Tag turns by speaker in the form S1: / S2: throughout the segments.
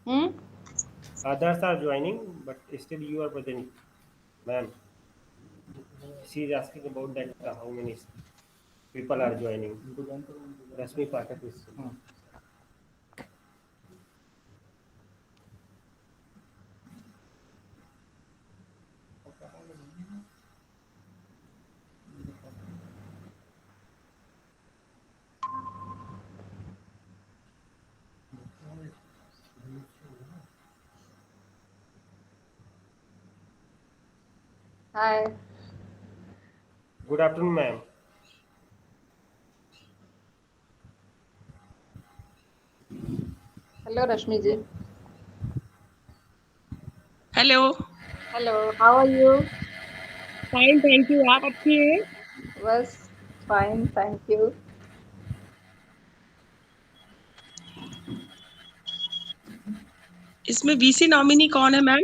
S1: Hmm?
S2: Others are joining, but still you are present, ma'am. She is asking about that how many people are joining. Rashmi Pathak is.
S1: Hi.
S2: Good afternoon, ma'am.
S1: Hello, Rashmi ji.
S3: Hello.
S1: Hello. How are you?
S3: Fine, thank you. आप अच्छी हैं?
S1: Was fine, thank you.
S3: इसमें VC nominee कौन है ma'am?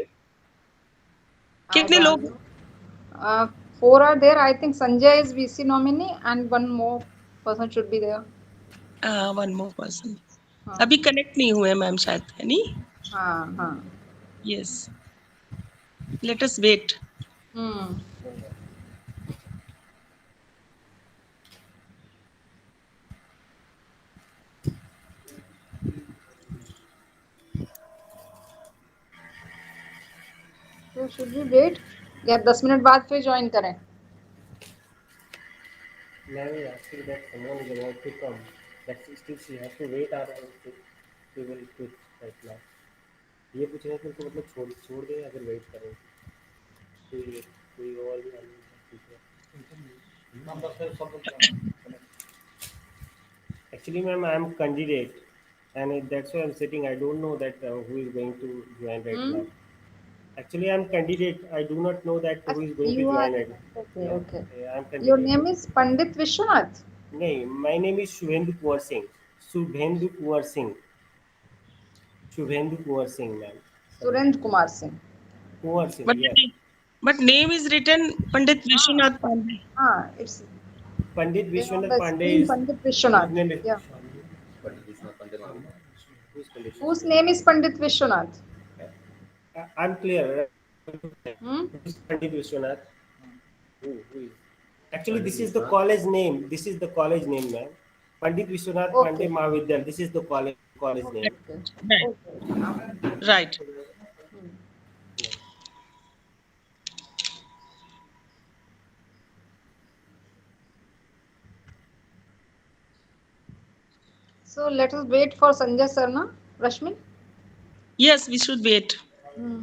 S1: I
S3: कितने
S1: don't
S3: लोग?
S1: know. Uh, Four are there. I think Sanjay is VC nominee, and one more person should be there.
S3: One more person.
S1: हाँ
S3: अभी कनेक्ट नहीं हुए ma'am शायद, है नहीं?
S1: हाँ हाँ.
S3: Yes, let us wait.
S1: Hmm. So should we wait? या 10 मिनट बाद फिर ज्वाइन करें?
S2: Ma'am is asking that someone is about to come. That still she has to wait or she will quit right now. ये पूछ रहे हैं कि उनको मतलब छोड़ छोड़ दें अगर वेट करें कोई कोई और भी आदमी ठीक है। Actually, ma'am, I am candidate, and that's why I'm sitting. I don't know that who is going to join right
S1: Hmm.
S2: now. Actually, I'm candidate. I do not know that who is going to
S1: You are
S2: join right now.
S1: okay.
S2: Yeah,
S1: Okay.
S2: yeah, I'm
S1: Your
S2: candidate.
S1: name is Pandit Vishwanath.
S2: No, my name is Shubhendu Kumar Singh. Shubhendu Kumar Singh. Shubhendu Kumar Singh, ma'am. Sorry,
S1: Surendra Kumar Singh.
S2: Kumar Singh.
S3: But
S2: Yes,
S3: but name is written Pandit
S1: हाँ
S3: विश्वनाथ पांडे।
S1: हाँ. It's
S2: Pandit
S1: there on
S2: Vishwanath
S1: the
S2: Pandey
S1: screen.
S2: is
S1: Pandit
S2: his
S1: Vishwanath.
S2: name is.
S1: Yeah.
S2: Pandit Vishwanath Pandey. Who is Pandit
S1: Whose
S2: Vishwanath?
S1: name is Pandit Vishwanath?
S2: I'm clear.
S1: Hmm.
S2: Who is Pandit Vishwanath? Who is? Actually, this is the college name. This is the college name, man. Pandit Vishwanath Pandey
S1: Okay.
S2: Mahavidyalaya. This is the college
S1: Okay.
S2: name.
S1: Okay.
S3: Right,
S1: Okay.
S3: Right.
S1: Hmm. So let us wait for Sanjay sir, na? Rashmi?
S3: Yes, we should wait
S1: Hmm.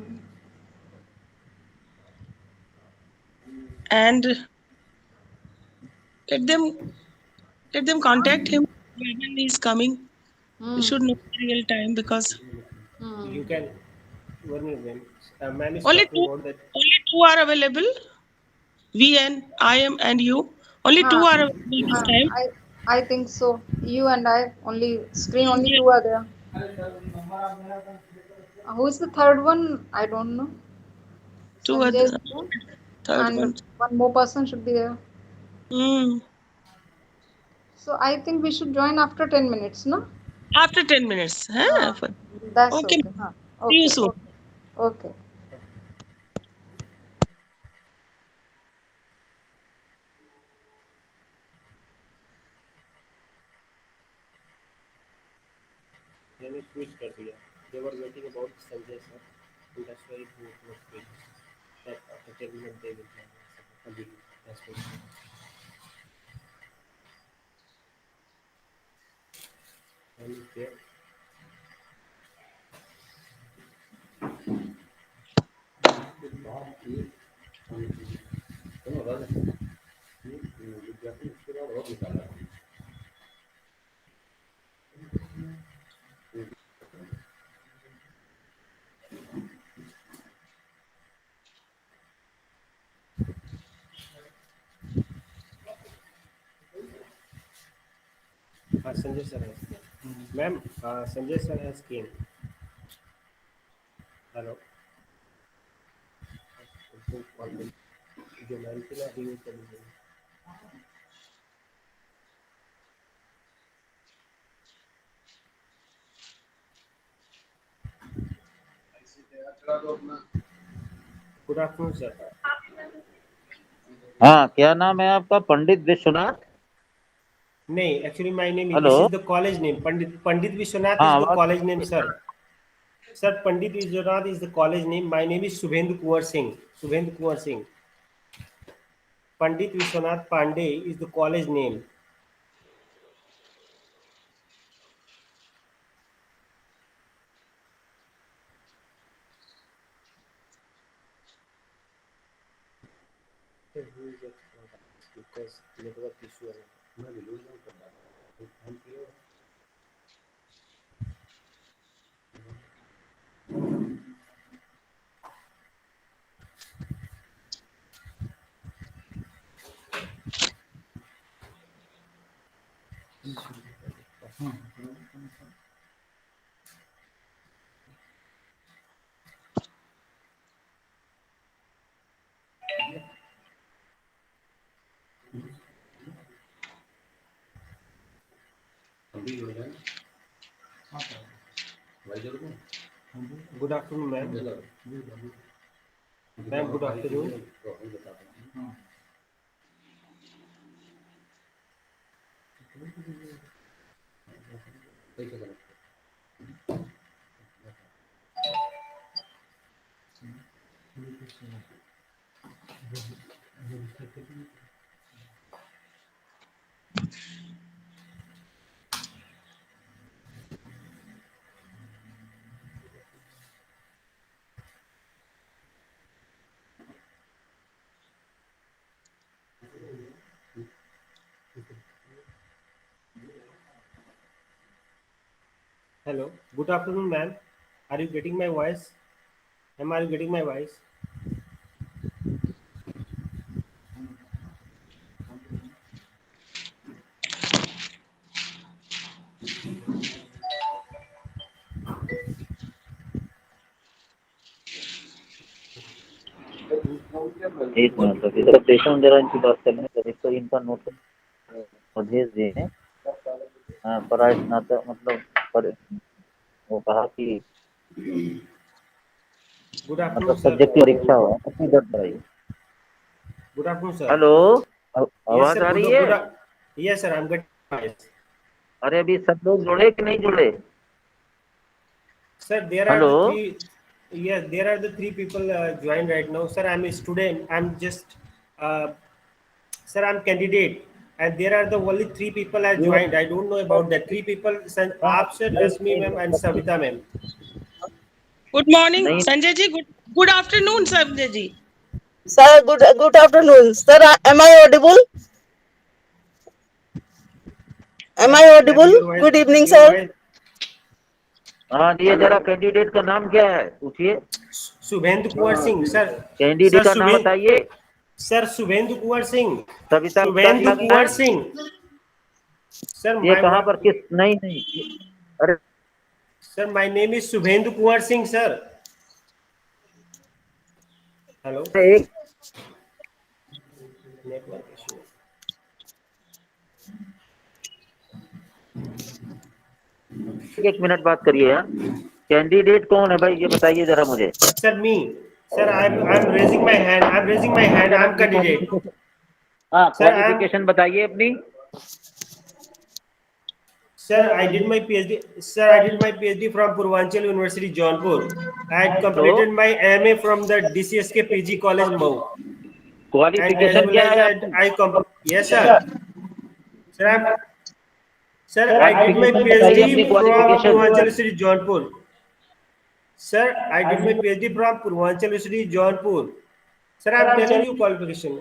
S3: And let them let them contact him when he is coming. We
S1: Hmm.
S3: should know the real time because
S1: Hmm.
S2: You can. One minute, ma'am. A man is
S3: only
S2: talking
S3: two
S2: about that.
S3: only two are available. We and I am and you. Only two
S1: Huh.
S3: are available this time.
S1: I think so. You and I only screen only
S3: Yes,
S1: two are there. Who is the third one? I don't know.
S3: two
S1: Sanjay is
S3: other
S1: there,
S3: third
S1: and
S3: one.
S1: one more person should be there.
S3: Hmm.
S1: So I think we should join after 10 minutes, no?
S3: After 10 minutes. Huh?
S1: Huh. That's
S3: Okay.
S1: okay. Huh.
S3: See you
S1: Okay.
S3: soon.
S1: Okay. Okay.
S2: मैंने switch कर दिया. They were waiting about Sanjay sir. And that's why it was switched. That after 10 minutes they will continue. That's why. And there. Sanjay sir has. Ma'am, Sanjay sir has came. Hello. जो ma'am थी ना अभी वो चली गई. Good afternoon sir.
S4: हाँ, क्या नाम है आपका? पंडित विश्वनाथ?
S2: नहीं, actually my name
S4: hello.
S2: This is the college name. Pandit Vishwanath
S4: हाँ,
S2: इज द
S4: आवाज
S2: college name sir. Sir Pandit Vishwanath is the college name. My name is Shubhendu Kunwar Singh. Shubhendu Kunwar Singh. Pandit Vishwanath Pandey is the college name. Because network issue. Good afternoon, ma'am. Ma'am, good afternoon. Hello. Good afternoon, ma'am. Are you getting my voice? Are you getting my voice?
S4: एक minute तक इधर patient जरा इनकी बात कर लें। Register इनका note भेज दिए हैं। पढ़ाई स्नातक मतलब वो कहा कि
S2: Good afternoon,
S4: मतलब
S2: sir.
S4: सब्जेक्ट की परीक्षा हो अपनी दर्द कराइए।
S2: Good afternoon, sir.
S4: Hello,
S2: Yes,
S4: आवाज
S2: sir.
S4: आ रही है?
S2: Yes, sir. I'm getting voice.
S4: अरे अभी सब लोग जुड़े कि नहीं जुड़े?
S2: Sir, there are
S4: hello,
S2: the three. Yes, there are the three people joined right now. Sir, I'm a student. Uh, Sir, I'm candidate, and there are the only three people are joined. I don't know about that. Three people: Aap sir, Rasmi ma'am, and Savita ma'am.
S3: Good morning,
S4: नहीं
S3: Sanjay ji. Good afternoon, Sanjay ji.
S5: Sir, good afternoon. Sir, am I audible? Am I
S2: Ma'am,
S5: audible? Good evening,
S2: your
S5: sir.
S2: voice.
S4: हाँ, ये जरा candidate का नाम क्या है पूछिए।
S2: Subhendu Kumar Singh, sir.
S4: Candidate का नाम बताइए।
S2: Sir, Subhendu Kumar Singh.
S4: Savita Gupta ji
S2: Subhendu
S4: आ गया
S2: Kumar
S4: है।
S2: Singh. Sir,
S4: ये कहाँ पर किस नहीं नहीं अरे
S2: Sir, my name is Subhendu Kumar Singh, sir. Hello.
S4: एक
S2: Network issue.
S4: एक मिनट बात करिए। यार कैंडिडेट कौन है भाई, ये बताइए जरा मुझे।
S2: Sir, me. Sir, I'm raising my hand. I'm raising my hand.
S4: जरा
S2: I'm
S4: अपनी
S2: candidate.
S4: क्वालिफिकेशन, हाँ
S2: Sir, I'm
S4: क्वालिफिकेशन बताइए अपनी।
S2: Sir, I did my PhD. Sir, I did my PhD from Purvanchal University, Jaunpur. I had
S4: तो
S2: completed my MA from the DCSK PG College, Mau. And as
S4: qualification
S2: well
S4: क्या
S2: as
S4: है आपकी?
S2: yes, sir. Sir, I did my
S4: qualification बताइए अपनी
S2: PhD from
S4: qualification.
S2: Purvanchal University, Jaunpur. Sir, I did my PhD from Purvanchal University, Jaunpur. Sir, I'm telling you qualification.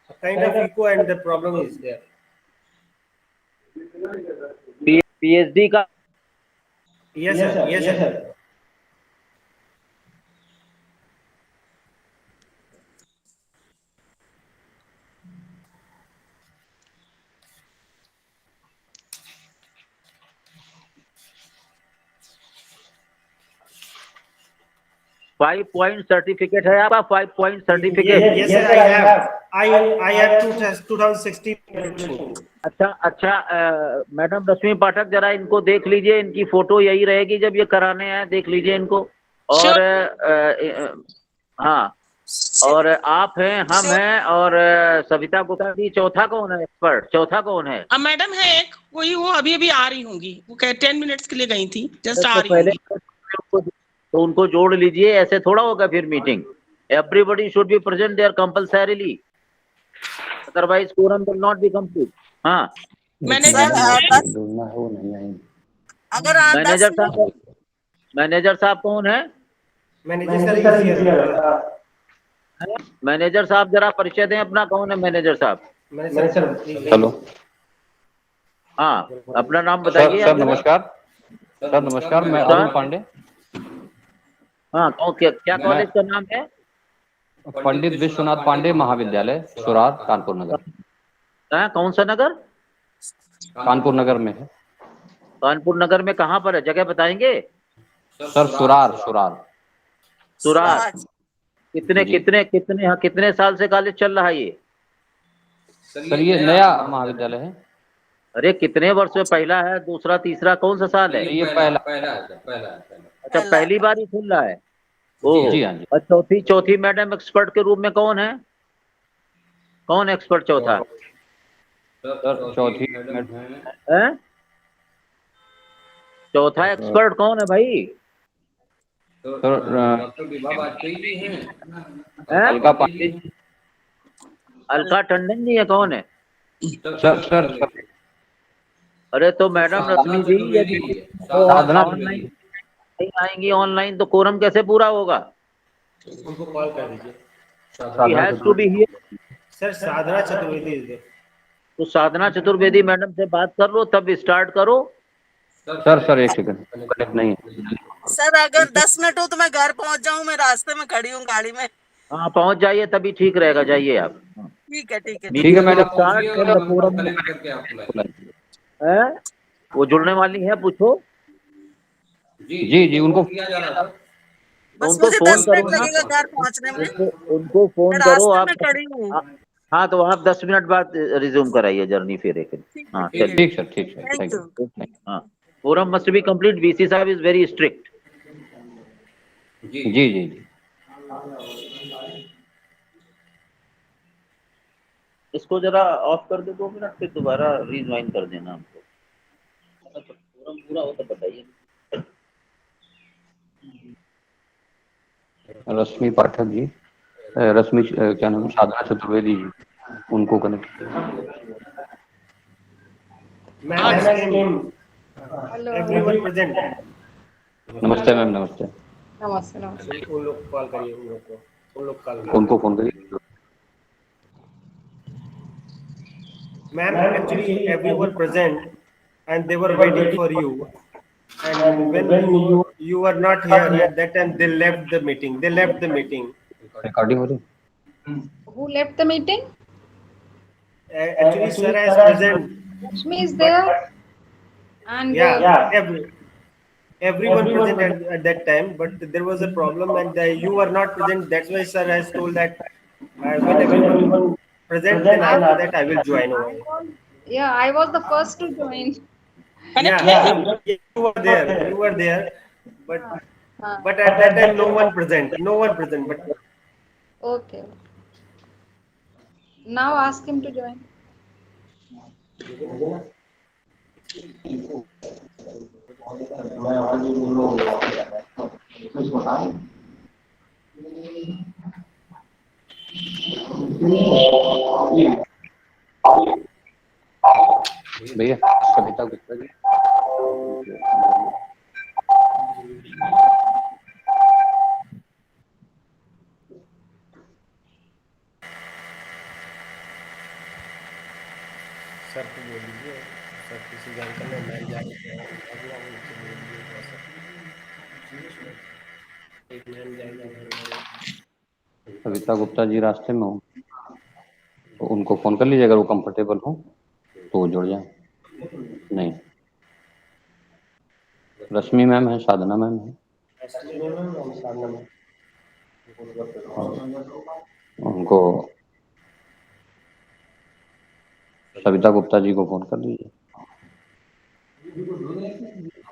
S2: A kind of echo and the problem is there.
S4: PhD का
S2: Yes, sir. Yes, sir.
S4: Five point certificate है आपका? 5 point certificate?
S2: Yes, sir. I have. I have 2016.
S4: अच्छा अच्छा, madam रश्मि पाठक जरा इनको देख लीजिए, इनकी फोटो यही रहेगी जब ये कराने आए, देख लीजिए इनको। और
S3: Sure.
S4: हाँ, और आप हैं, हम हैं, और सविता गुप्ता जी। चौथा कौन है एक्सपर्ट? चौथा कौन है?
S3: अब मैडम है एक, वही वो अभी अभी आ रही होंगी, वो 10 मिनट्स के लिए गई थी, जस्ट आ
S4: तो
S3: रही
S4: पहले
S3: होंगी।
S4: तो उनको जोड़ लीजिए, ऐसे थोड़ा होगा फिर meeting. Everybody should be present there compulsorily, otherwise quorum will not be complete. हाँ,
S3: मैनेजर
S5: सर
S3: है,
S2: ढूंढना है, वो नहीं आएंगे।
S5: अगर 10
S4: मैनेजर
S5: मिनट
S4: साहब, मैनेजर साहब कौन है?
S2: मैनेजर सर इजी है।
S4: मैनेजर साहब जरा परिचय दें अपना, कौन है मैनेजर साहब?
S2: मैनेजर सर
S6: हेलो
S4: हाँ, अपना नाम
S6: सर।
S4: बताइए
S6: सर
S4: आप जरा।
S6: नमस्कार। सर नमस्कार, मैं
S4: नमस्कार।
S6: अरुण पांडे,
S4: हाँ, क्या कॉलेज का नाम है?
S6: पंडित विश्वनाथ पांडे महाविद्यालय, सुरार, कानपुर नगर।
S4: हाँ, कौन सा नगर?
S6: कानपुर नगर में है
S4: कानपुर नगर में कहाँ पर है, जगह बताएंगे?
S6: सर। सुरार सुरार।
S4: सुरार।
S5: राज
S4: कितने
S6: जी।
S4: कितने कितने हाँ, कितने साल से कॉलेज चल रहा है ये?
S6: सर ये नया महाविद्यालय है।
S4: अरे कितने वर्ष में? पहला है, दूसरा, तीसरा, कौन सा साल है?
S6: ये पहला।
S4: अच्छा, पहली बार ही खुल रहा है। ओह,
S6: जी हाँ जी।
S4: और चौथी मैडम एक्सपर्ट के रूप में कौन है? कौन एक्सपर्ट चौथा
S6: सर चौथी
S4: है? चौथा एक्सपर्ट कौन है भाई?
S6: सर
S4: हैं?
S6: अलका पांडे जी।
S4: अलका टंडन जी है? कौन है?
S6: सर
S4: अरे तो मैडम रश्मि जी, यदि वो
S6: साधना
S4: ऑनलाइन नहीं आएंगी, ऑनलाइन तो कोरम कैसे पूरा होगा?
S2: उनको कॉल कर दीजिए।
S4: He has to be here।
S2: Sir Sadhana Chaturvedi is there.
S4: तो साधना चतुर्वेदी मैडम से बात कर लो, तब स्टार्ट करो।
S6: सर एक सेकंड, कनेक्ट नहीं है।
S5: सर अगर 10 मिनट हो तो मैं घर पहुंच जाऊं, मैं रास्ते में खड़ी हूँ गाड़ी में।
S4: हाँ, पहुंच जाइए, तभी ठीक रहेगा, जाइए आप।
S5: ठीक है ठीक है।
S6: ठीक है madam.
S4: Start from the quorum है। वो जुड़ने वाली है, पूछो।
S6: जी उनको
S5: बस
S4: उनको
S5: मुझे
S4: फोन
S5: 10
S4: करो
S5: मिनट
S4: ना,
S5: लगेगा घर पहुंचने में।
S4: उनको फोन
S5: मैं
S4: करो
S5: रास्ते
S4: आप।
S5: में खड़ी हूँ।
S4: हाँ, तो आप 10 मिनट बाद रिज्यूम कराइए जर्नी फिर एक। हाँ, चलिए।
S6: ठीक सर, ठीक sir,
S5: thank
S6: thank
S5: you.
S6: You.
S4: हाँ, quorum must be complete. BC साहब इज वेरी स्ट्रिक्ट।
S6: जी।
S4: इसको जरा ऑफ कर दो 2 मिनट, फिर दोबारा रिज्वाइन कर देना हमको। कोरम पूरा हो तो बताइए।
S6: रश्मि पाठक जी, रश्मि क्या नाम है, साधना चतुर्वेदी जी, उनको connect.
S2: Ma'am
S1: hello.
S2: Everyone present.
S6: नमस्ते मैम, नमस्ते।
S1: नमस्ते नमस्ते।
S2: उन लोग कॉल करिए, उन लोग कॉल करिए।
S6: उनको फोन करिए।
S2: Ma'am actually everyone present and they were waiting for you, and when you were not here at that time, they left the meeting.
S6: Recording हो रही।
S1: Who left the meeting?
S2: Actually sir is present,
S1: Lakshmi is
S2: but
S1: there. And
S2: everyone present at that time, but there was a problem, and you were not present. That's why sir has told that when everyone present, then after that I will join over here.
S1: I was the first to join.
S2: Yeah, you were there, but at that time no one present, but
S1: Okay. Now ask him to join.
S6: भैया कविता Gupta ji.
S2: Sir को बोल दीजिए, sir किसी जानकर में मैं जाएगा, अगला उनसे बोल दीजिएगा सर। एक मैम जाएगा।
S6: कविता गुप्ता जी रास्ते में हो तो उनको फोन कर लीजिए, अगर वो कंफर्टेबल हो तो जुड़ जाए। नहीं, रश्मि मैम है, साधना मैम है, उनको सविता गुप्ता जी को फोन कर लीजिए।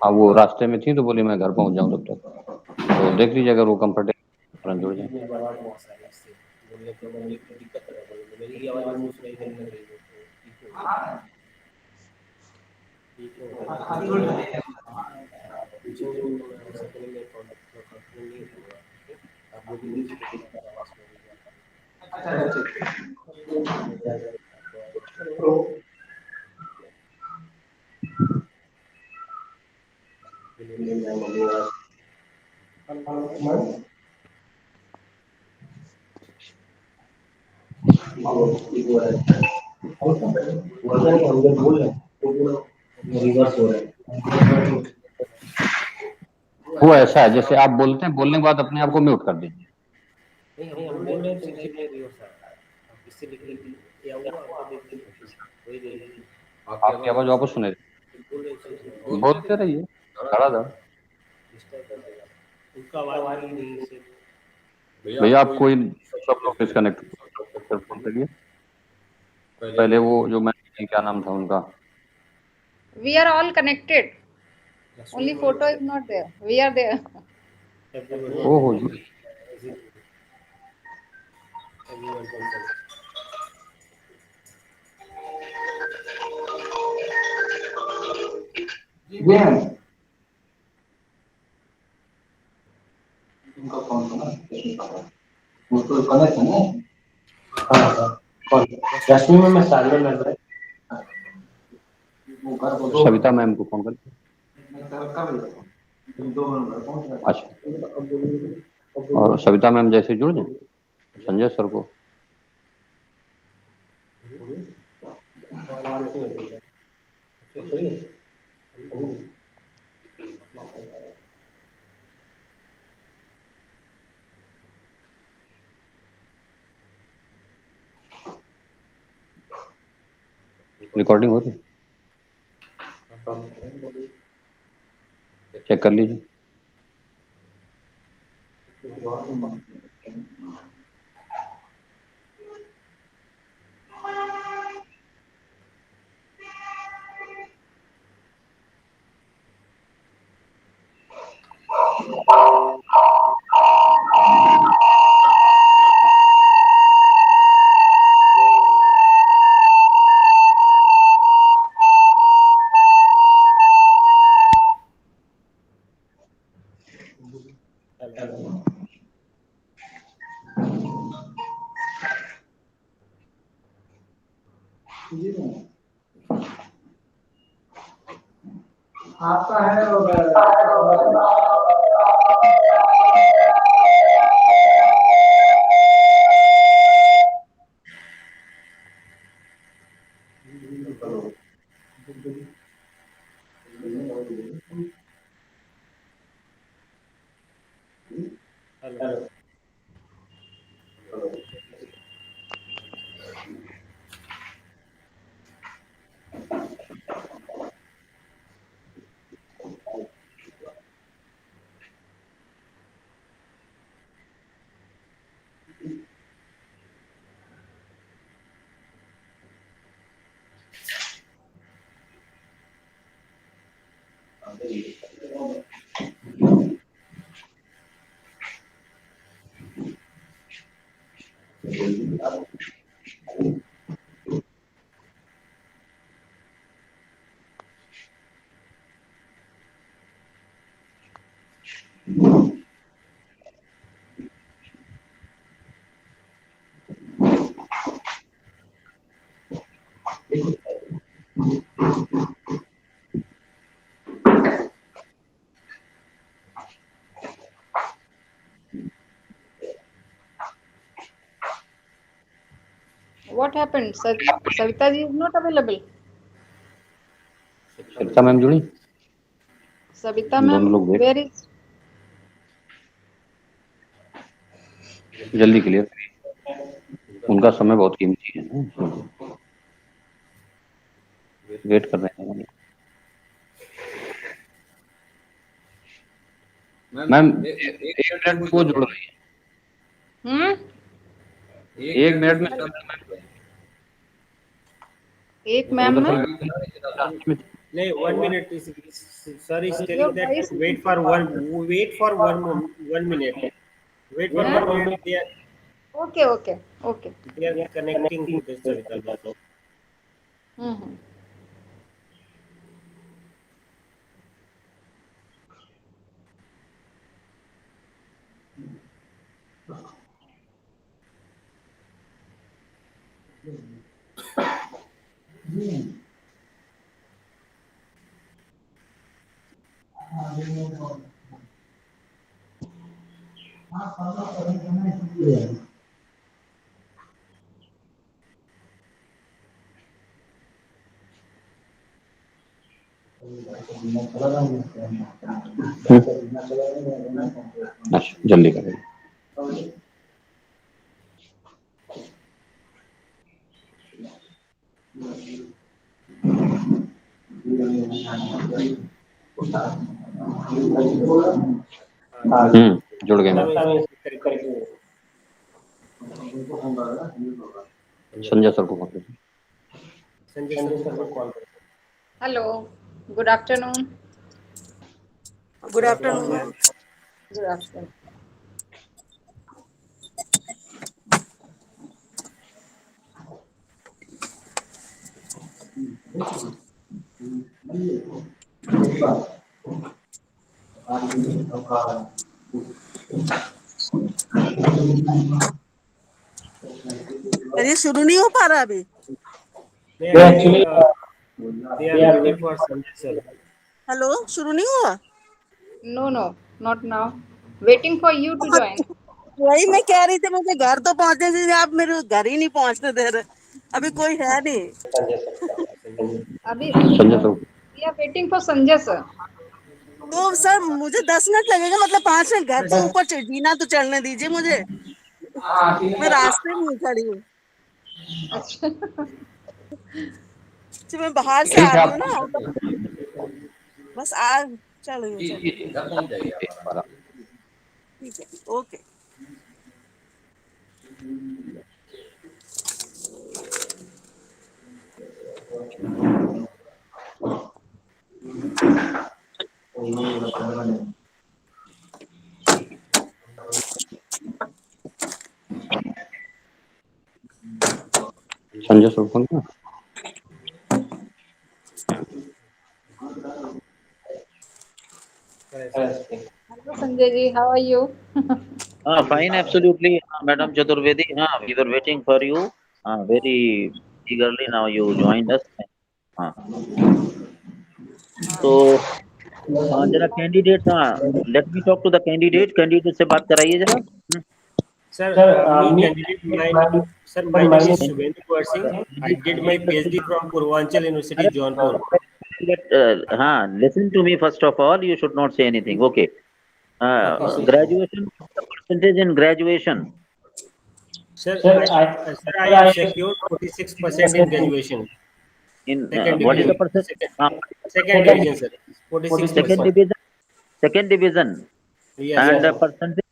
S6: हाँ, वो रास्ते में थी तो बोली मैं घर पहुंच जाऊं तब तक, तो देख लीजिए, अगर वो कंफर्टेबल तुरंत जुड़ जाए।
S2: मेरी आवाज़ बहुत सारी है इससे बोलने को दिक्कत हो रहा है, मेरी आवाज़ मुझे सुनाई देने लग रही है ठीक हो पूछेंगे तो मैं उससे पहले मैं कंफर्टेबल नहीं होगा। आप लोग भी आवाज़ रिवर्स हो रहा है।
S6: वो ऐसा है जैसे आप बोलते हैं, बोलने के बाद अपने आप को म्यूट कर दीजिए।
S2: नहीं हम बोल रहे हैं सिर्फ रिवर्स आ रहा है। आप इससे लिख लीजिए क्या हुआ आपका देख लीजिए वही देखिए
S6: आपकी आवाज वापस सुने
S2: बोल रहे हैं
S6: बोलते रहिए, धड़ाधड़।
S2: डिस्टर्ब कर देगा उनका आवाज़ ही नहीं से
S6: भैया आप कोई सब लोग डिस्कनेक्ट फोन करिए। पहले वो जो मैं क्या नाम था उनका,
S1: We are all connected. Only photo is not there. We are there.
S6: वो हो जी।
S2: में सामने लग रहा है
S6: सविता मैम को फोन कर। अच्छा, और सविता मैम जैसे जुड़ जाए संजय सर को। रिकॉर्डिंग हो रही है, चेक कर लीजिए।
S2: आपका है
S1: What happened? Savita ji is not available.
S6: Savita ma'am जुड़ी,
S1: Savita
S6: दोनों
S1: ma'am,
S6: लोग देख
S1: where is?
S6: जल्दी क्लियर करिए, उनका समय बहुत कीमती है ना, वेट कर रहे हैं। मैम 1 मिनट वो जुड़ रही है। 1 मिनट में
S1: एक मैम ना
S2: नहीं, 1 minute is sir is
S1: Your
S2: telling that
S1: voice.
S2: wait for 1 minute. Wait for
S1: Yeah.
S2: 1 minute.
S1: Okay, okay, okay.
S2: They are connecting to this Savita also.
S1: Mm-hmm.
S6: अच्छा जल्दी करें। जुड़ गए। संजय सर को कॉल करिए।
S2: संजय सर को कॉल करें।
S1: Hello. Good afternoon.
S5: Good afternoon.
S1: Good afternoon.
S5: ये शुरू नहीं हो पा रहा अभी।
S2: Actually, they are waiting for Sanjay sir.
S5: Hello, शुरू नहीं हुआ?
S1: No, no, not now. Waiting for you to join.
S5: वही मैं कह रही थी, मुझे घर तो पहुंचने दीजिए, आप मेरे घर ही नहीं पहुंचने दे रहे। अभी कोई है नहीं।
S1: अभी
S6: Sanjay sir
S1: we are waiting for Sanjay sir.
S5: तो सर मुझे 10 मिनट लगेगा, मतलब 5 मिनट। घर तो ऊपर जीना तो चढ़ने दीजिए मुझे, मैं रास्ते में ही खड़ी हूँ।
S1: अच्छा।
S5: तो मैं बाहर से आ रही हूँ ना, बस आ चल रही हूँ। ठीक है, ओके।
S6: संजय सर फोन किया।
S1: Hello Sanjay ji, how are you?
S4: Fine, absolutely, Madam Chaturvedi. We were waiting for you very eagerly. Now you joined us. तो जरा candidate, let me talk to the candidate. Candidate से बात कराइए जरा।
S2: Sir, me candidate my name is Shubhendu Kuwar Singh. I did my PhD from Purvanchal University, Jaunpur.
S4: Listen to me first of all. You should not say anything. Okay. Graduation, percentage in graduation.
S2: Sir, I have secured 46% in graduation.
S4: In
S2: Second
S4: what is the
S2: division.
S4: percentage?
S2: Second division, sir. 46%.
S4: Second division.
S2: Yes,
S4: And
S2: sir.
S4: percentage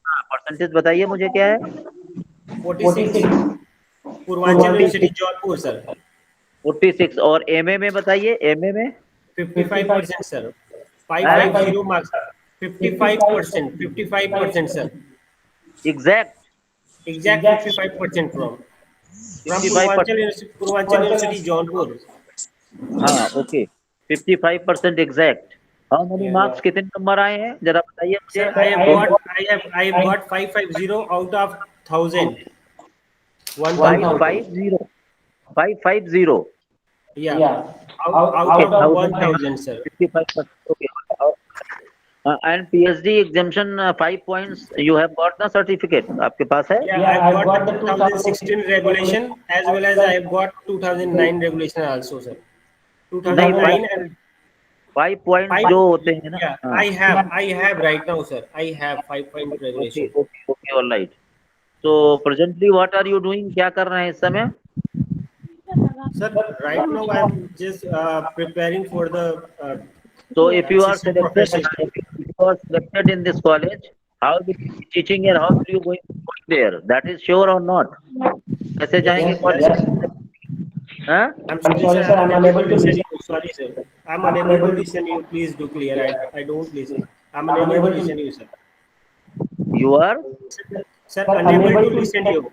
S4: बताइए मुझे क्या है?
S2: 46. Purvanchal university Jaunpur sir.
S4: 46। और MA में बताइए, MA में
S2: 55% sir. 550 marks. 55% sir.
S4: Exact
S2: 55% from
S4: 55%.
S2: Purvanchal University Jaunpur.
S4: Okay, 55% exact. How many marks? कितने number आए हैं जरा बताइए मुझे।
S2: Sir, I have got 550 out of 1000.
S4: 550. 550.
S2: Yeah. Out of 1000 sir.
S4: 55%. Okay. And PhD exemption 5 points. You have got the certificate. आपके पास है?
S2: Yeah, I have got the 2016 regulation as well as I have got 2009 regulation also sir. 2009 and
S4: 5 points जो होते हैं ना।
S2: Yeah, I have right now sir. I have 5 point regulation.
S4: Okay, all right. So presently what are you doing? क्या कर रहे हैं इस समय?
S2: Sir, right now I am just preparing for the
S4: So if you are
S2: assistant
S4: selected,
S2: professor.
S4: in this college, how will you be teaching and how will you going there? That is sure or not? कैसे जाएंगे college?
S2: I'm sorry sir, I'm unable to listen. Sorry sir. I'm unable to listen you. Please do clear. I don't listen. I'm unable to listen you, sir.
S4: You are?
S2: Sir, unable to listen you.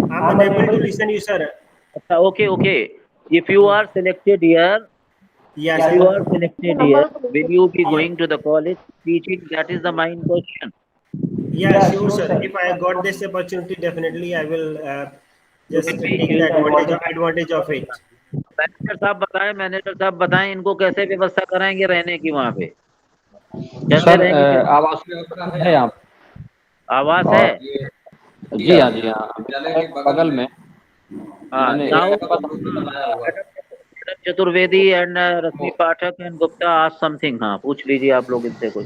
S2: I'm unable to listen you, sir.
S4: Okay. If you are selected here,
S2: Yes,
S4: if you
S2: sir.
S4: are selected here, will you be going to the college teaching? That is the main question.
S2: Yeah, sure, sir. If I got this opportunity, definitely I will
S4: You
S2: just
S4: will be,
S2: take
S4: you
S2: the
S4: will be.
S2: advantage of it.
S4: Manager साहब बताएं इनको कैसे व्यवस्था कराएंगे रहने की वहाँ पे, कैसे
S6: सर
S4: रहेंगे कि
S6: आवास है यहाँ पे।
S4: आवास है?
S6: और जी हाँ बगल में
S4: हाँ,
S6: मैंने
S4: now
S6: एक
S4: madam Chaturvedi and Rashmi Pathak and Gupta आज समथिंग। हाँ, पूछ लीजिए आप लोग इनसे कुछ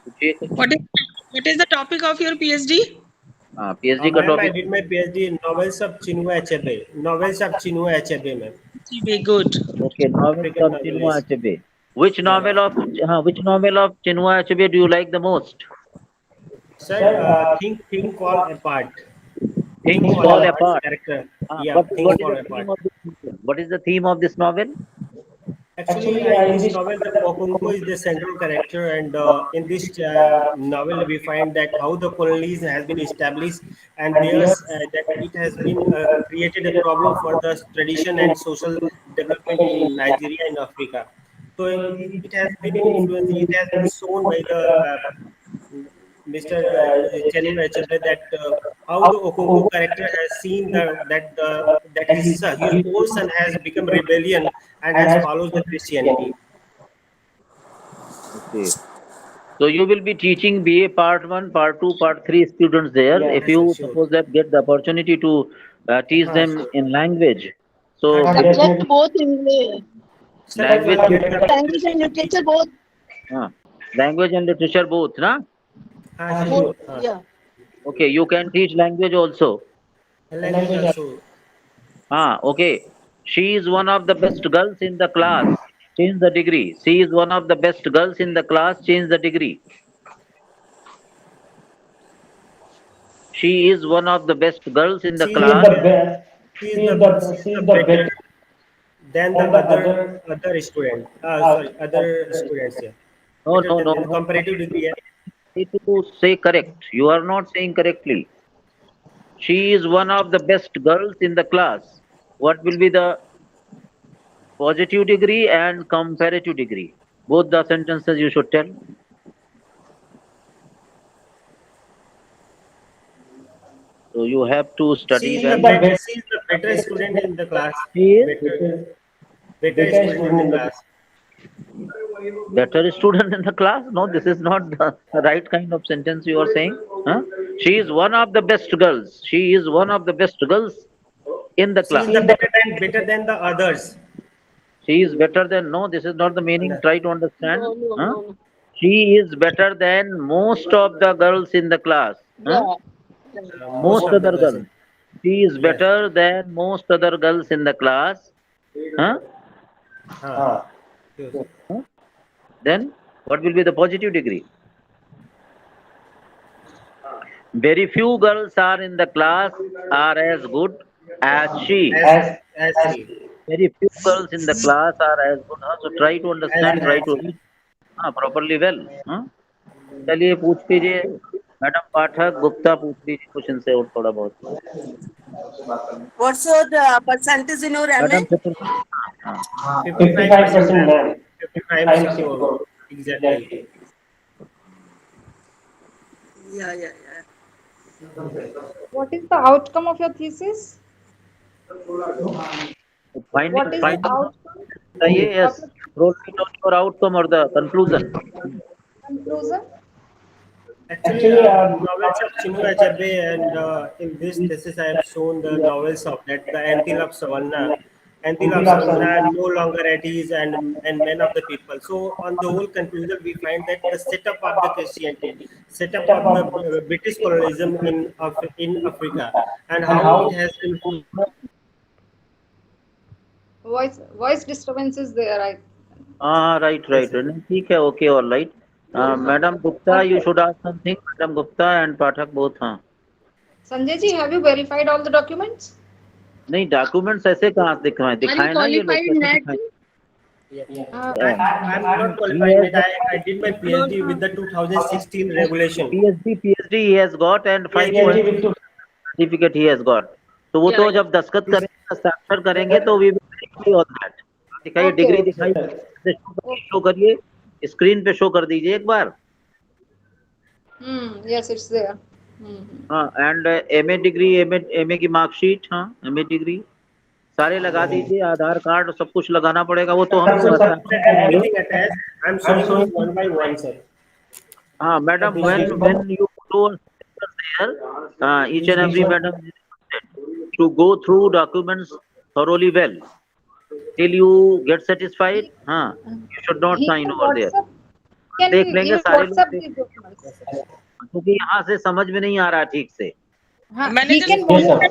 S4: पूछिए कुछ।
S3: What is the topic of your PhD?
S4: हाँ, पीएचडी का
S2: Ma'am, I
S4: topic
S2: did my PhD in novels of Chinua Achebe. Novels of Chinua Achebe, ma'am.
S3: Very good.
S4: Okay, novels
S2: African
S4: of Chinua
S2: novelist.
S4: Achebe. Which
S2: Yeah.
S4: novel of Chinua Achebe do you like the most?
S2: Sir, think fall apart. Think
S4: Things
S2: fall
S4: Fall
S2: apart
S4: Apart.
S2: character. Yeah,
S4: What
S2: things
S4: is
S2: fall
S4: the theme
S2: apart.
S4: of this novel? What is the theme of this novel?
S2: Actually, in this novel, the Okonko is the central character, and in this novel, we find that how the colonies has been established, and there's that it has been created a problem for the tradition and social development in Nigeria and Africa. So it has been influenced. It has been shown by the Mr. Chinua Achebe that how the Okonko character has seen that his own son has become rebellion and has followed the Christianity.
S4: Okay. So you will be teaching BA Part 1, Part 2, Part 3 students there. If
S2: Yes, sir,
S4: you
S2: sure.
S4: suppose that get the opportunity to teach them
S2: Sure.
S4: in language, so
S5: Subject both English,
S2: Sir, if
S4: language,
S2: I get the
S5: language and
S2: opportunity to teach,
S5: literature both.
S4: language and literature both, na?
S2: sure.
S5: Yeah.
S4: Okay, you can teach language also.
S2: Language also.
S4: Okay. She is one of the best girls in the class. Change the degree. She is one of the best girls in the class. Change the degree. She is one of the best girls in the
S2: She is the
S4: class.
S2: best. She is the better than the other student. Sorry, other students. Yeah.
S4: No,
S2: Better
S4: no,
S2: than
S4: no,
S2: the
S4: no.
S2: comparative degree. Yeah.
S4: Need to say correct. You are not saying correctly. She is one of the best girls in the class. What will be the positive degree and comparative degree? Both the sentences you should tell. So you have to study well.
S2: She is the better student in the class.
S4: She is
S2: Better student in the class.
S4: better student in the class. No, this is not the right kind of sentence you are saying. Huh? She is one of the best girls. She is one of the best girls in the
S2: She is
S4: class.
S2: the better than the others.
S4: She is better than. No, this is not the meaning. Try to understand.
S5: No, no,
S4: Huh?
S5: no.
S4: She is better than most of the girls in the class. Huh?
S5: Yeah.
S2: Most
S4: Most
S2: of the
S4: other
S2: girls.
S4: girls. She is
S2: Yes.
S4: better than most other girls in the class. Huh?
S2: Yes.
S4: Then what will be the positive degree? Very few girls are in the class are as good as she.
S2: As she.
S4: Very few girls in the class are as good. So try to understand, try
S2: As
S4: to
S2: she.
S4: read properly well. चलिए पूछ लीजिए madam पाठक गुप्ता, पूछ लीजिए कुछ इनसे और थोड़ा बहुत।
S5: What's your percentage in your MA?
S4: Madam
S2: 55%, ma'am. 55 secure. Exactly.
S5: Yeah.
S1: What is the outcome of your thesis?
S4: finding
S1: What is the outcome
S4: चाहिए, yes,
S1: of
S4: roll it on your outcome or the conclusion.
S1: conclusion?
S2: Actually, novels of Chinua Achebe, and in this thesis I have shown the novels of that the Antelope of Savannah. Antelope of Savannah, No Longer at Ease, and Men of the People. So on the whole conclusion, we find that the setup of the Christianity, setup of the British colonialism in Africa, and how it has influenced.
S1: Voice disturbance is there.
S4: Right. ठीक है, okay, all right. Madam Gupta, you should ask something. Madam Gupta and Pathak both.
S1: Sanjay ji, have you verified all the documents?
S4: नहीं, documents ऐसे कहाँ से दिखाएं? दिखाएं ना ये लोग, कैसे दिखाएं?
S2: I'm not qualified, mate. I did my PhD with the 2016 regulation.
S4: PhD he has got and 5
S2: PhD with
S4: certificate he has got. तो वो तो जब दस्तखत करेंगे, हस्ताक्षर करेंगे तो we will verify all that. दिखाइए,
S1: Okay,
S4: डिग्री
S1: okay.
S4: दिखाइए, शो करिए, स्क्रीन पे शो कर दीजिए एक बार।
S1: Yes, it's there.
S4: हाँ, एंड एमए डिग्री, एमए की मार्कशीट, हाँ एमए डिग्री सारे लगा दीजिए, आधार कार्ड सब कुछ लगाना पड़ेगा, वो तो हम
S2: everything attached. I'm showing you one by one, sir.
S4: हाँ madam, when you go there, each and every madam to go through documents thoroughly well till you get satisfied. हाँ, you should not
S1: He
S4: sign
S1: can
S4: over there.
S1: WhatsApp. Can
S4: देख
S1: he
S4: लेंगे
S1: even
S4: सारे लोग,
S1: WhatsApp these documents?
S4: क्योंकि यहाँ से समझ में नहीं आ रहा ठीक से।
S1: He
S3: Manager,
S1: can
S3: WhatsApp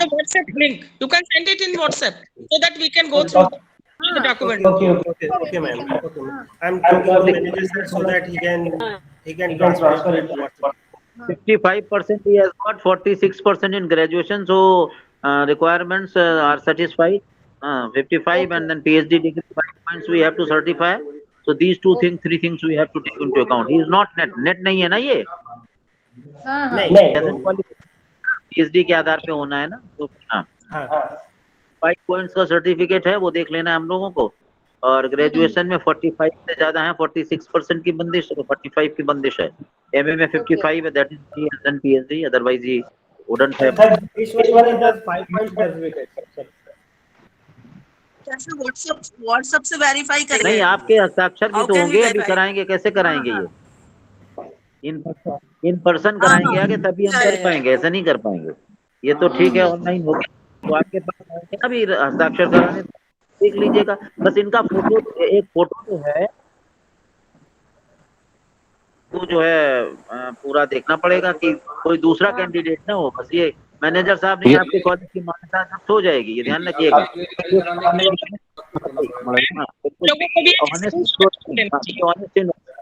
S3: the WhatsApp link. You can send it in WhatsApp so that we can go through the document.
S2: Okay, ma'am. Okay, ma'am. I'm talking to the manager, sir, so that he can transfer it to WhatsApp.
S4: 55% he has got, 46% in graduation, so requirements are satisfied. 55 and then PhD degree 5 points we have to certify. So these three things we have to take into account. He is not net नहीं है ना ये, PhD के आधार पे होना है ना, तो हाँ 5 points का सर्टिफिकेट है, वो देख लेना है हम लोगों को। और ग्रेजुएशन में 45 से ज्यादा है, 46% की बंदिश, 45 की बंदिश है। एमए में 55 है, that is PhD, otherwise he wouldn't have.
S2: Ishwar is the 5 point certificate, sir.
S5: कैसे व्हाट्सएप से वेरीफाई करेंगे?
S4: नहीं, आपके हस्ताक्षर भी
S5: How
S4: तो
S5: can
S4: होंगे,
S5: we
S4: अभी
S5: verify?
S4: कराएंगे, कैसे कराएंगे ये? इन पर्सन कराएंगे आगे, तभी हम कर पाएंगे, ऐसा नहीं कर पाएंगे। ये तो ठीक है, ऑनलाइन हो गया, तो आपके पास आएंगे ना भी हस्ताक्षर कराने, देख लीजिएगा। बस इनका फोटो, एक फोटो जो है वो जो है पूरा देखना पड़ेगा कि कोई दूसरा कैंडिडेट ना हो। बस ये मैनेजर साहब नहीं, आपके कॉलेज की मान्यता सब हो जाएगी, ये ध्यान रखिएगा।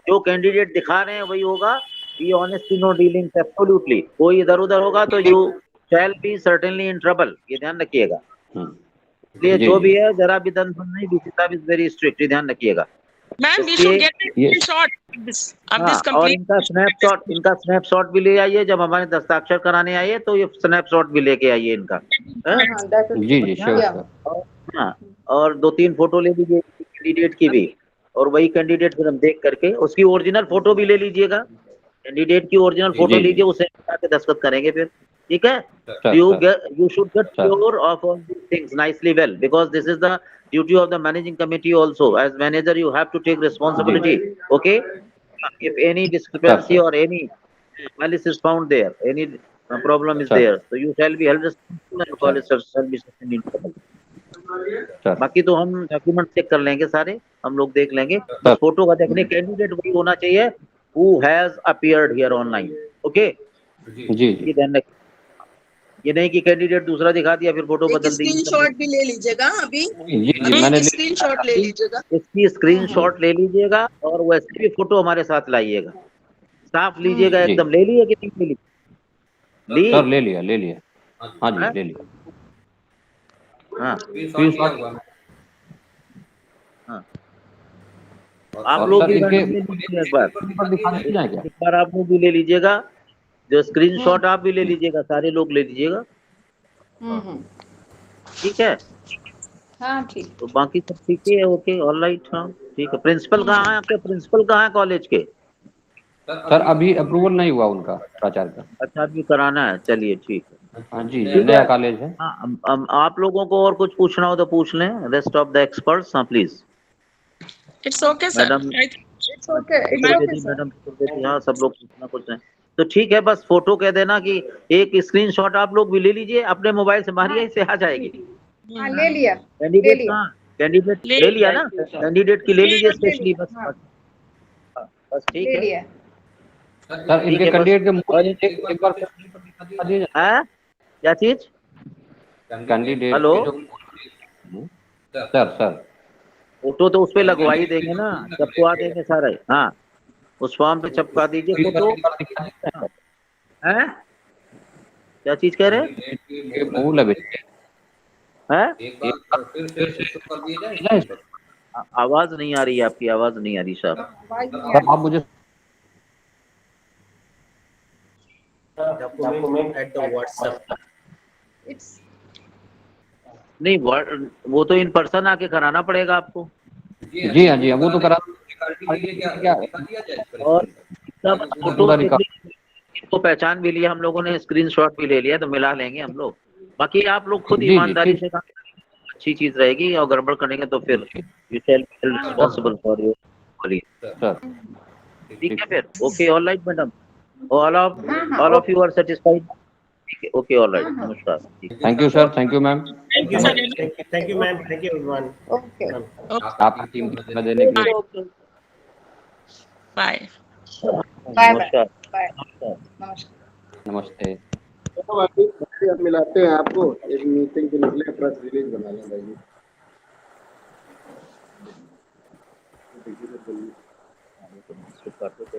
S4: जो कैंडिडेट दिखा रहे हैं वही होगा, be honest in no dealings, absolutely. कोई इधर उधर होगा तो you shall be certainly in trouble, ये ध्यान रखिएगा। इसलिए जो भी है जरा भी दन नहीं, बीसी साहब इज वेरी स्ट्रिक्ट, ये ध्यान रखिएगा।
S3: Ma'am, we should get a screenshot of this
S4: और
S3: complete.
S4: इनका स्नैपशॉट भी ले आइए, जब हमारे दस्ताक्षर कराने आइए तो ये स्नैपशॉट भी लेके आइए इनका।
S6: जी श्योर सर।
S4: हाँ, और 2-3 फोटो ले लीजिए कैंडिडेट की भी, और वही कैंडिडेट फिर हम देख करके उसकी ओरिजिनल फोटो भी ले लीजिएगा। कैंडिडेट की ओरिजिनल फोटो लीजिए, उसे के दस्तखत करेंगे फिर, ठीक है? You should get sure of all these things nicely well, because this is the duty of the managing committee also. As manager, you have to take responsibility. Okay? If any discrepancy or any malice is found there, any problem is there, so you shall be held responsible and college shall be sustained in trouble. बाकी तो हम document check कर लेंगे सारे, हम लोग देख लेंगे। फोटो का देखने कैंडिडेट वही होना चाहिए who has appeared here online. Okay?
S6: जी जी।
S4: ध्यान रखिए, ये नहीं कि कैंडिडेट दूसरा दिखा दिया फिर फोटो बदल दी।
S5: स्क्रीनशॉट भी ले लीजिएगा अभी।
S6: जी मैंने
S5: स्क्रीनशॉट ले लीजिएगा,
S4: इसकी स्क्रीनशॉट ले लीजिएगा, और वैसे भी फोटो हमारे साथ लाइएगा, साफ लीजिएगा एकदम। ले लिए कि नहीं ली?
S6: सर ले लिया। हाँ जी ले लिया।
S4: हाँ,
S6: आप
S4: लोग भी
S6: इनके
S4: एक बार आप लोग भी ले लीजिएगा, जो स्क्रीनशॉट आप भी ले लीजिएगा, सारे लोग ले लीजिएगा, ठीक है?
S1: हाँ ठीक।
S4: तो बाकी सब ठीक है, ओके, ऑलराइट। हाँ ठीक है। प्रिंसिपल कहाँ है आपके? प्रिंसिपल कहाँ है कॉलेज के?
S6: सर अभी अप्रूवल नहीं हुआ उनका, प्राचार्य का।
S4: अच्छा, अभी कराना है, चलिए ठीक है।
S6: हाँ जी, नया कॉलेज है।
S4: हाँ, आप लोगों को और कुछ पूछना हो तो पूछ लें, रेस्ट ऑफ द एक्सपर्ट्स। हाँ please.
S3: It's okay, sir.
S4: Madam,
S1: It's okay.
S4: Madam, हाँ सब लोग पूछना कुछ नहीं तो ठीक है। बस फोटो कह देना कि एक स्क्रीनशॉट आप लोग भी ले लीजिए अपने मोबाइल से, मारिए से आ जाएगी।
S1: हाँ ले लिया।
S4: कैंडिडेट ले लिया ना, कैंडिडेट की ले लीजिए स्पेशली। बस बस ठीक है
S6: सर। इनके कैंडिडेट के एक बार
S4: क्या चीज?
S6: कैंडिडेट
S4: हेलो
S6: सर
S4: फोटो तो उस पे लगवा ही देंगे ना, छपवा देंगे सारे। हाँ, उस फॉर्म पे छपवा दीजिए फोटो। हैं? क्या चीज कह रहे हैं? है?
S7: एक बार फिर से शुरू कर दिया जाए इसको?
S4: आवाज नहीं आ रही है, आपकी आवाज नहीं आ रही साहब।
S1: आवाज नहीं आ
S6: सर
S1: रही।
S6: आप मुझे
S2: document at the WhatsApp.
S1: It's
S4: नहीं, वो तो इन पर्सन आके कराना पड़ेगा आपको।
S6: जी हाँ जी हाँ, वो तो करा
S7: रिकॉर्डिंग के लिए क्या
S6: क्या
S7: दिखा दिया जाए इसको?
S4: और सब
S6: पूरा
S4: फोटो
S6: रिकॉर्ड
S4: इसको पहचान भी लिया हम लोगों ने, स्क्रीनशॉट भी ले लिया, तो मिला लेंगे हम लोग। बाकी आप लोग खुद
S6: जी जी
S4: ईमानदारी
S6: ठीक
S4: से काम करेंगे, अच्छी चीज रहेगी, और गड़बड़ करेंगे तो फिर you shall be responsible for your colleague.
S6: Sir
S4: ठीक है फिर, okay, all right madam, all of
S1: हाँ,
S4: यू आर सेटिस्फाइड? ठीक है, ओके, ऑल राइट, नमस्कार।
S6: Thank you sir, thank you ma'am,
S3: Thank you, sir.
S2: Thank you, ma'am. Thank you, everyone.
S1: okay.
S2: Ma'am.
S6: आपकी team को समय देने के लिए।
S5: Okay
S3: Bye.
S1: Bye bye.
S4: नमस्कार।
S1: Bye.
S4: नमस्कार।
S1: नमस्कार।
S6: नमस्ते।
S8: अब मिलाते हैं आपको, एक मीटिंग के निकले प्रेस रिलीज बना लें भाई।
S4: स्वीकार तो